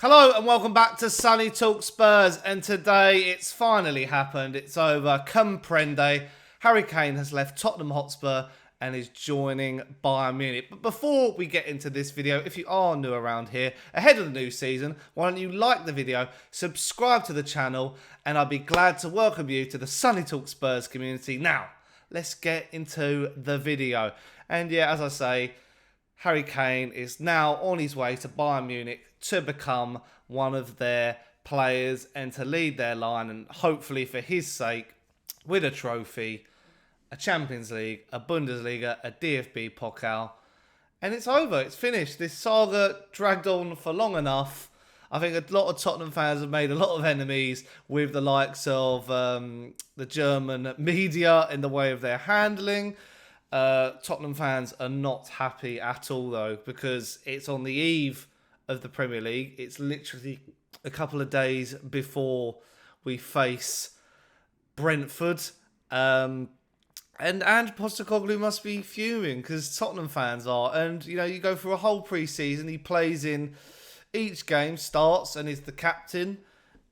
Hello and welcome back to Sonny Talk Spurs, and today it's finally happened. It's over. Comprende. Harry Kane has left Tottenham Hotspur and is joining Bayern Munich. But before we get into this video, if you are new around here, ahead of the new season, why don't you like the video, subscribe to the channel, and I'll be glad to welcome you to the Sonny Talk Spurs community. Now, let's get into the video. And yeah, as I say, Harry Kane is now on his way to Bayern Munich to become one of their players and to lead their line, and hopefully for his sake win a trophy, a Champions League, a Bundesliga, a DFB Pokal. And it's over. It's finished. This saga dragged on for long enough. I think a lot of Tottenham fans have made a lot of enemies with the likes of the German media in the way of their handling. Tottenham fans are not happy at all, though, because it's on the eve of the Premier League. It's literally a couple of days before we face Brentford. And Ange Postecoglu must be fuming, because Tottenham fans are. And, you know, you go through a whole pre-season, he plays in each game, starts and is the captain,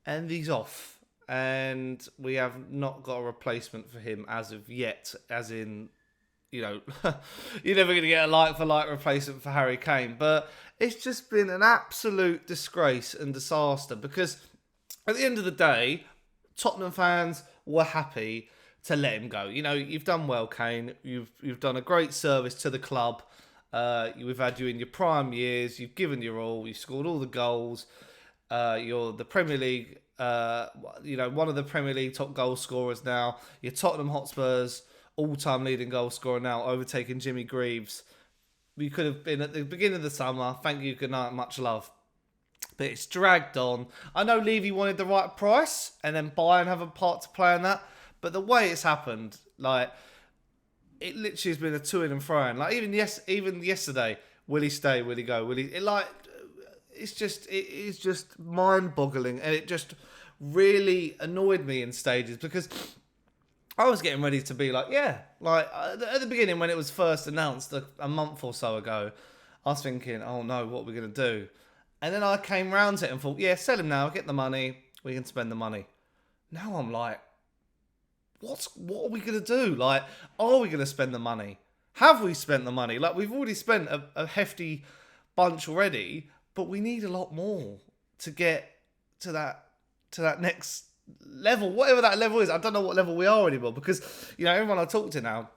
and he's off. And we have not got a replacement for him as of yet, as in, you know, you're never going to get a like-for-like replacement for Harry Kane. But it's just been an absolute disgrace and disaster, because at the end of the day, Tottenham fans were happy to let him go. You know, you've done well, Kane. You've done a great service to the club. We've had you in your prime years. You've given your all. You've scored all the goals. You're the Premier League, one of the Premier League top goal scorers now. You're Tottenham Hotspur's all-time leading goal scorer now, overtaking Jimmy Greaves. We could have been at the beginning of the summer. Thank you, good night, much love. But it's dragged on. I know Levy wanted the right price, and then Bayern have a part to play in that. But the way it's happened, like, it literally has been a to and fro. Like, even yesterday, will he stay? Will he go? Will he? It is just mind-boggling, and it just really annoyed me in stages, because I was getting ready to be like, yeah, like at the beginning when it was first announced a month or so ago, I was thinking, oh no, what are we going to do? And then I came round to it and thought, yeah, sell him now, get the money, we can spend the money. Now I'm like, what are we going to do? Like, are we going to spend the money? Have we spent the money? Like, we've already spent a hefty bunch already, but we need a lot more to get to that next level, whatever that level is. I don't know what level we are anymore, because, you know, everyone I talk to now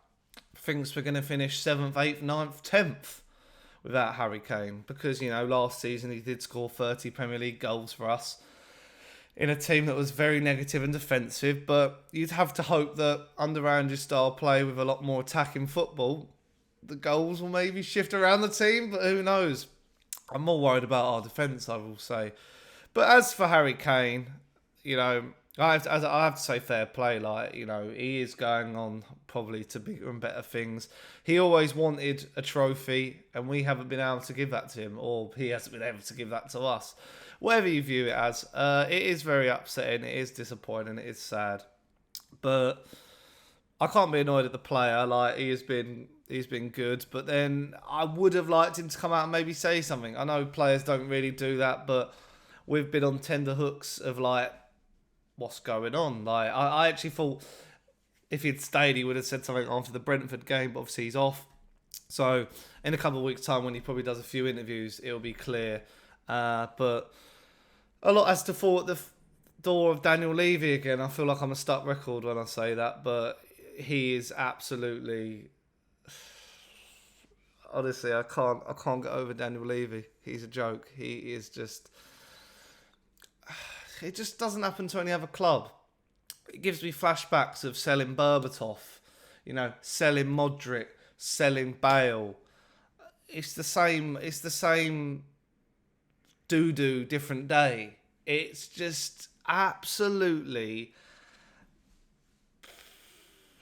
thinks we're going to finish 7th, 8th, 9th, 10th without Harry Kane, because, you know, last season he did score 30 Premier League goals for us in a team that was very negative and defensive. But you'd have to hope that under Ange's style play, with a lot more attacking football, the goals will maybe shift around the team, but who knows. I'm more worried about our defence, I will say. But as for Harry Kane, you know, I have to say fair play. Like, you know, he is going on probably to bigger and better things. He always wanted a trophy, and we haven't been able to give that to him, or he hasn't been able to give that to us. Whatever you view it as, it is very upsetting. It is disappointing. It is sad. But I can't be annoyed at the player. Like, he's been good. But then I would have liked him to come out and maybe say something. I know players don't really do that, but we've been on tender hooks of, like, what's going on. Like, I actually thought if he'd stayed, he would have said something after the Brentford game, but obviously he's off. So in a couple of weeks' time, when he probably does a few interviews, it'll be clear. But a lot has to fall at the door of Daniel Levy again. I feel like I'm a stuck record when I say that, but he is absolutely... Honestly, I can't get over Daniel Levy. He's a joke. He is just... It just doesn't happen to any other club. It gives me flashbacks of selling Berbatov, you know, selling Modric, selling Bale. It's the same doo-doo, different day. It's just absolutely...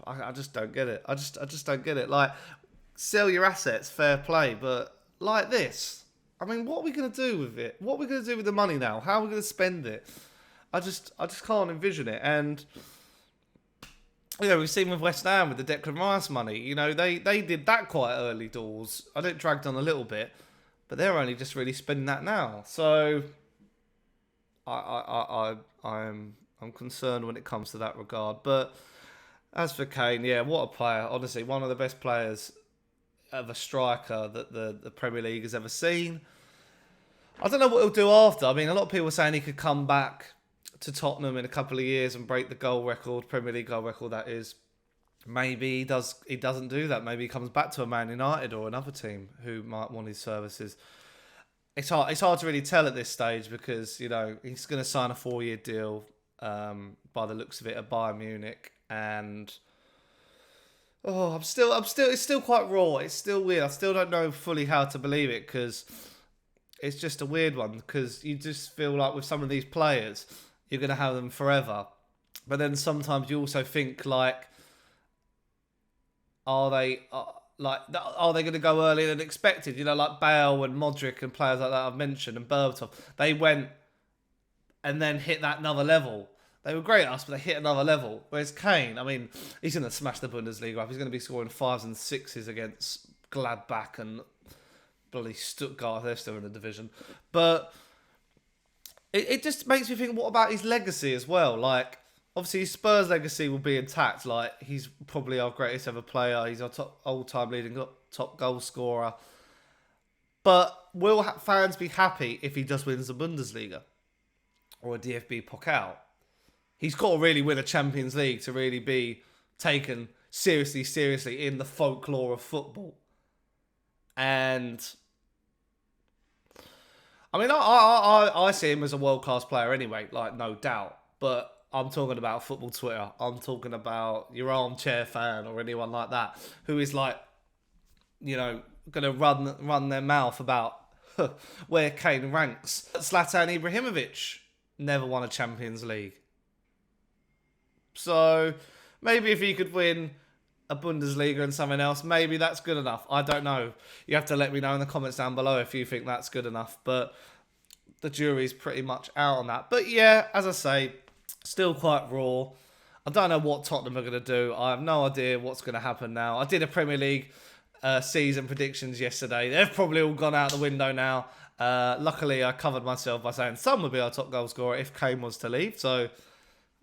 I just don't get it. I just don't get it. Like, sell your assets, fair play, but like this... I mean, what are we going to do with it? What are we going to do with the money now? How are we going to spend it? I just can't envision it. And, you know, we've seen with West Ham with the Declan Rice money. You know, they did that quite early doors. I know it dragged on a little bit, but they're only just really spending that now. So, I'm concerned when it comes to that regard. But as for Kane, yeah, what a player. Honestly, one of the best players of a striker that the Premier League has ever seen. I don't know what he'll do after. I mean, a lot of people are saying he could come back to Tottenham in a couple of years and break the goal record, Premier League goal record, that is. Maybe he does. He doesn't do that. Maybe he comes back to a Man United or another team who might want his services. It's hard. It's hard to really tell at this stage because he's going to sign a 4-year deal by the looks of it at Bayern Munich, and it's still quite raw. It's still weird. I still don't know fully how to believe it because it's just a weird one. Because you just feel like with some of these players, you're going to have them forever, but then sometimes you also think like, are they going to go earlier than expected? Like Bale and Modric and players like that I've mentioned, and Berbatov. They went and then hit that another level. They were great at us, but they hit another level. Whereas Kane, I mean, he's going to smash the Bundesliga up. He's going to be scoring 5s and 6s against Gladbach and bloody Stuttgart. They're still in the division. But it just makes me think, what about his legacy as well? Like, obviously, his Spurs legacy will be intact. Like, he's probably our greatest ever player. He's our all-time leading top goal scorer. But will fans be happy if he just wins the Bundesliga or a DFB Pokal? He's got to really win a Champions League to really be taken seriously in the folklore of football. And I mean, I see him as a world-class player anyway, like, no doubt. But I'm talking about football Twitter. I'm talking about your armchair fan or anyone like that who is like, going to run their mouth about where Kane ranks. Zlatan Ibrahimovic never won a Champions League. So maybe if he could win a Bundesliga and something else, maybe that's good enough. I don't know. You have to let me know in the comments down below if you think that's good enough. But the jury's pretty much out on that. But yeah, as I say, still quite raw. I don't know what Tottenham are going to do. I have no idea what's going to happen now. I did a Premier League season predictions yesterday. They've probably all gone out the window now. Luckily, I covered myself by saying Son would be our top goal scorer if Kane was to leave. So,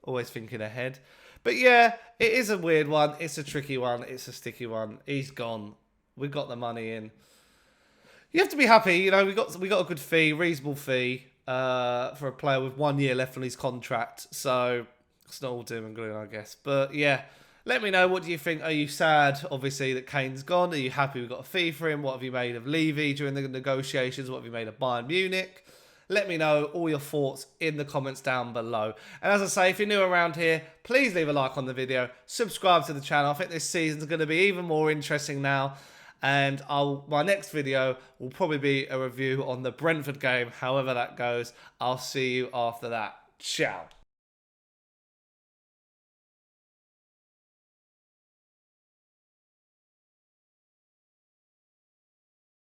always thinking ahead. But yeah, it is a weird one. It's a tricky one. It's a sticky one. He's gone. We got the money in. You have to be happy. We got a good fee, reasonable fee for a player with 1 year left on his contract. So it's not all doom and gloom, I guess. But yeah, let me know. What do you think? Are you sad, obviously, that Kane's gone? Are you happy we got a fee for him? What have you made of Levy during the negotiations? What have you made of Bayern Munich? Let me know all your thoughts in the comments down below. And as I say, if you're new around here, please leave a like on the video. Subscribe to the channel. I think this season's going to be even more interesting now. And my next video will probably be a review on the Brentford game. However that goes, I'll see you after that. Ciao.